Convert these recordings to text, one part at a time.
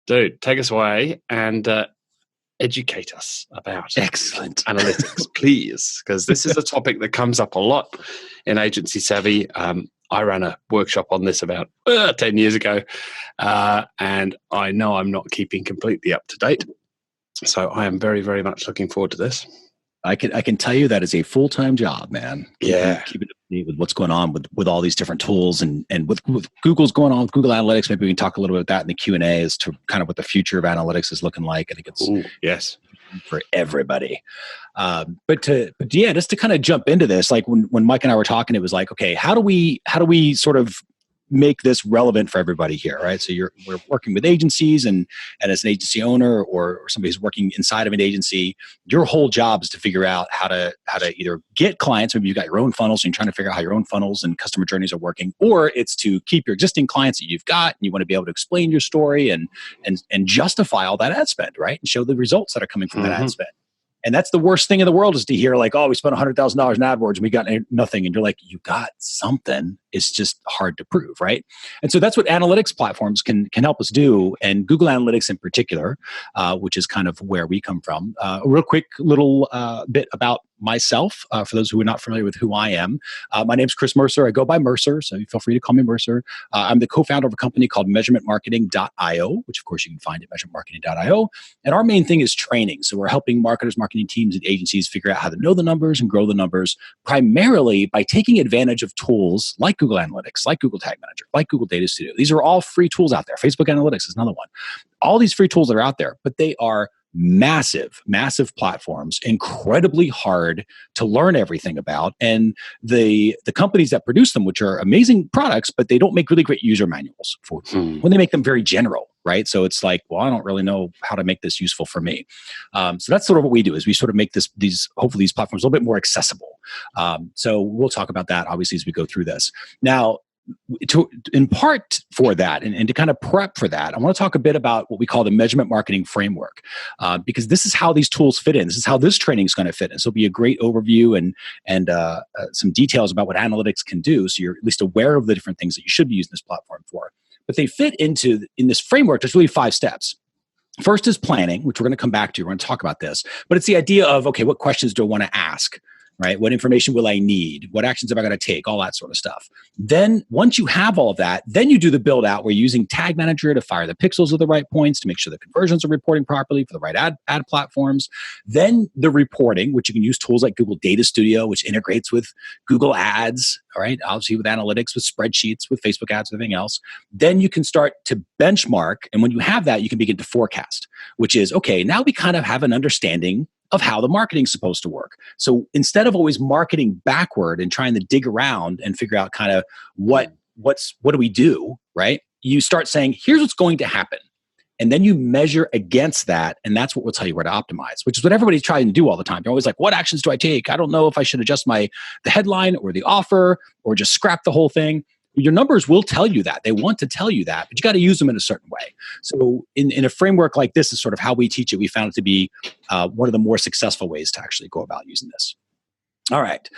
Dude, take us away and educate us about excellent analytics, please, because this is a topic that comes up a lot in Agency Savvy. I ran a workshop on this about 10 years ago, and I know I'm not keeping completely up to date. So I am very, very much looking forward to this. I can tell you that is a full-time job, man. Keeping up to date with what's going on with all these different tools and with Google's going on with Google Analytics. Maybe we can talk a little bit about that in the Q&A as to kind of what the future of analytics is looking like. I think it's yes for everybody. But just to kind of jump into this, like when Mike and I were talking, it was like, okay, how do we sort of make this relevant for everybody here, right? So we're working with agencies, and as an agency owner or somebody who's working inside of an agency, your whole job is to figure out how to either get clients. Maybe you've got your own funnels and you're trying to figure out how your own funnels and customer journeys are working, or it's to keep your existing clients that you've got, and you want to be able to explain your story and justify all that ad spend, right? And show the results that are coming from that ad spend. And that's the worst thing in the world, is to hear like, oh, we spent $100,000 in AdWords and we got nothing. And you're like, you got something. It's just hard to prove, right? And so that's what analytics platforms can help us do. And Google Analytics in particular, which is kind of where we come from. A real quick little bit about myself, for those who are not familiar with who I am. My name's Chris Mercer. I go by Mercer, so feel free to call me Mercer. I'm the co-founder of a company called measurementmarketing.io, which of course you can find at measurementmarketing.io. And our main thing is training. So we're helping marketers, marketing teams, and agencies figure out how to know the numbers and grow the numbers, primarily by taking advantage of tools like Google Analytics, like Google Tag Manager, like Google Data Studio. These are all free tools out there. Facebook Analytics is another one. All these free tools that are out there, but they are massive platforms, incredibly hard to learn everything about. And the companies that produce them, which are amazing products, but they don't make really great user manuals for when they make them very general, right? So it's like, well, I don't really know how to make this useful for me. So that's sort of what we do, is we sort of make hopefully these platforms a little bit more accessible. So we'll talk about that obviously as we go through this. Now, in part for that, and to kind of prep for that, I want to talk a bit about what we call the measurement marketing framework, because this is how these tools fit in. This is how this training is going to fit in. So it'll be a great overview and some details about what analytics can do, so you're at least aware of the different things that you should be using this platform for. But they fit in this framework. There's really 5 steps. First is planning, which we're going to come back to. We're going to talk about this. But it's the idea of, okay, what questions do I want to ask? Right? What information will I need? What actions am I going to take? All that sort of stuff. Then once you have all of that, then you do the build out, where you're using Tag Manager to fire the pixels at the right points, to make sure the conversions are reporting properly for the right ad platforms. Then the reporting, which you can use tools like Google Data Studio, which integrates with Google Ads, all right? Obviously with analytics, with spreadsheets, with Facebook ads, everything else. Then you can start to benchmark. And when you have that, you can begin to forecast, which is, okay, now we kind of have an understanding of how the marketing is supposed to work. So instead of always marketing backward and trying to dig around and figure out kind of what do we do, right? You start saying, here's what's going to happen. And then you measure against that, and that's what will tell you where to optimize, which is what everybody's trying to do all the time. They're always like, what actions do I take? I don't know if I should adjust the headline or the offer or just scrap the whole thing. Your numbers will tell you that. They want to tell you that, but you got to use them in a certain way. So in a framework like this is sort of how we teach it. We found it to be one of the more successful ways to actually go about using this. All right.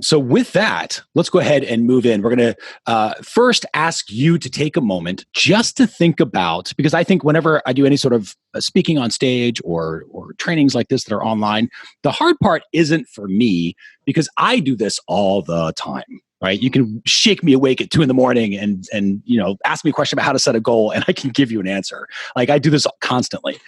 So with that, let's go ahead and move in. We're going to first ask you to take a moment just to think about, because I think whenever I do any sort of speaking on stage or trainings like this that are online, the hard part isn't for me, because I do this all the time. Right? You can shake me awake at 2 a.m. and ask me a question about how to set a goal, and I can give you an answer. Like, I do this constantly.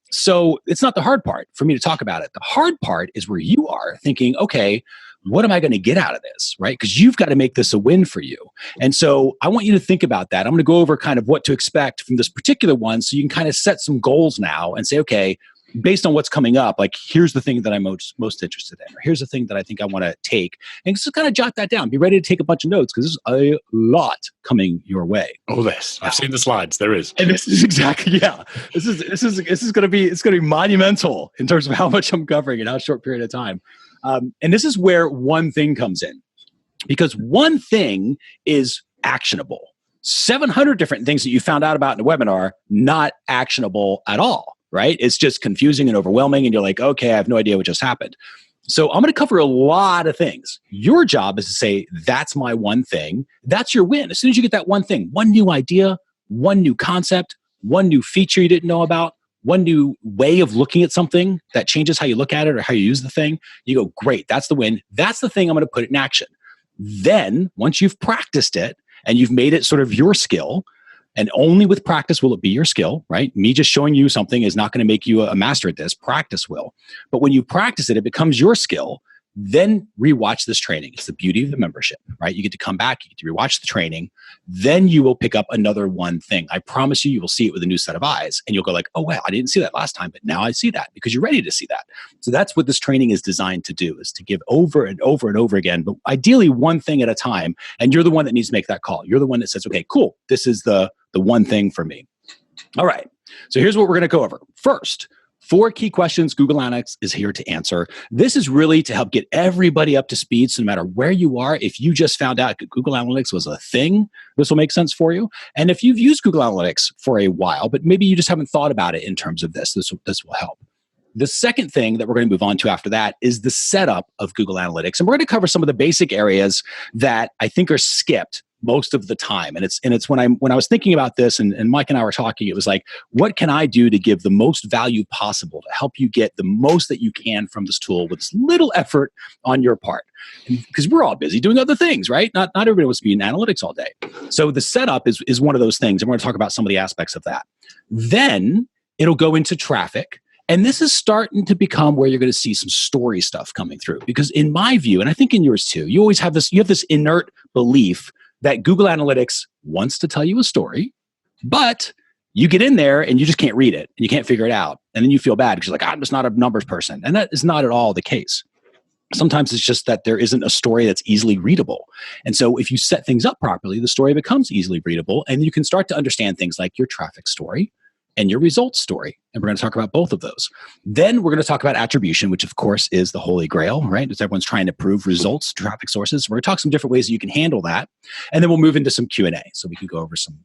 So it's not the hard part for me to talk about it. The hard part is where you are thinking, okay, what am I going to get out of this? Right? Because you've got to make this a win for you. And so I want you to think about that. I'm going to go over kind of what to expect from this particular one, so you can kind of set some goals now and say, okay, based on what's coming up, like, here's the thing that I'm most interested in, or here's the thing that I think I want to take, and just kind of jot that down. Be ready to take a bunch of notes, because there's a lot coming your way. Oh, I've seen the slides. There is, and this is exactly This is going to be monumental in terms of how much I'm covering in how short period of time. And this is where one thing comes in, because one thing is actionable. 700 different things that you found out about in a webinar, not actionable at all. Right? It's just confusing and overwhelming. And you're like, okay, I have no idea what just happened. So I'm going to cover a lot of things. Your job is to say, that's my one thing. That's your win. As soon as you get that one thing, one new idea, one new concept, one new feature you didn't know about, one new way of looking at something that changes how you look at it or how you use the thing, you go, great, that's the win. That's the thing I'm going to put it in action. Then once you've practiced it and you've made it sort of your skill, and only with practice will it be your skill, right? Me just showing you something is not going to make you a master at this. Practice will. But when you practice it, it becomes your skill. Then rewatch this training. It's the beauty of the membership, right? You get to come back, you get to rewatch the training. Then you will pick up another one thing. I promise you, you will see it with a new set of eyes. And you'll go like, oh, wow, I didn't see that last time, but now I see that, because you're ready to see that. So that's what this training is designed to do, is to give over and over and over again, but ideally one thing at a time. And you're the one that needs to make that call. You're the one that says, okay, cool, this is the one thing for me. All right. So here's what we're going to go over. First, 4 key questions Google Analytics is here to answer. This is really to help get everybody up to speed. So no matter where you are, if you just found out Google Analytics was a thing, this will make sense for you. And if you've used Google Analytics for a while, but maybe you just haven't thought about it in terms of this will help. The second thing that we're going to move on to after that is the setup of Google Analytics. And we're going to cover some of the basic areas that I think are skipped most of the time. And it's when I was thinking about this and Mike and I were talking, it was like, what can I do to give the most value possible to help you get the most that you can from this tool with as little effort on your part? Because we're all busy doing other things, right? Not everybody wants to be in analytics all day. So the setup is one of those things. And we're going to talk about some of the aspects of that. Then it'll go into traffic. And this is starting to become where you're going to see some story stuff coming through. Because in my view, and I think in yours too, you have this inert belief that Google Analytics wants to tell you a story, but you get in there and you just can't read it and you can't figure it out. And then you feel bad because you're like, I'm just not a numbers person. And that is not at all the case. Sometimes it's just that there isn't a story that's easily readable. And so if you set things up properly, the story becomes easily readable and you can start to understand things like your traffic story and your results story. And we're going to talk about both of those. Then we're going to talk about attribution, which of course is the holy grail, right? As everyone's trying to prove results, traffic sources. We're going to talk some different ways that you can handle that. And then we'll move into some Q&A. So we can go over some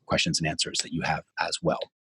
questions and answers that you have as well.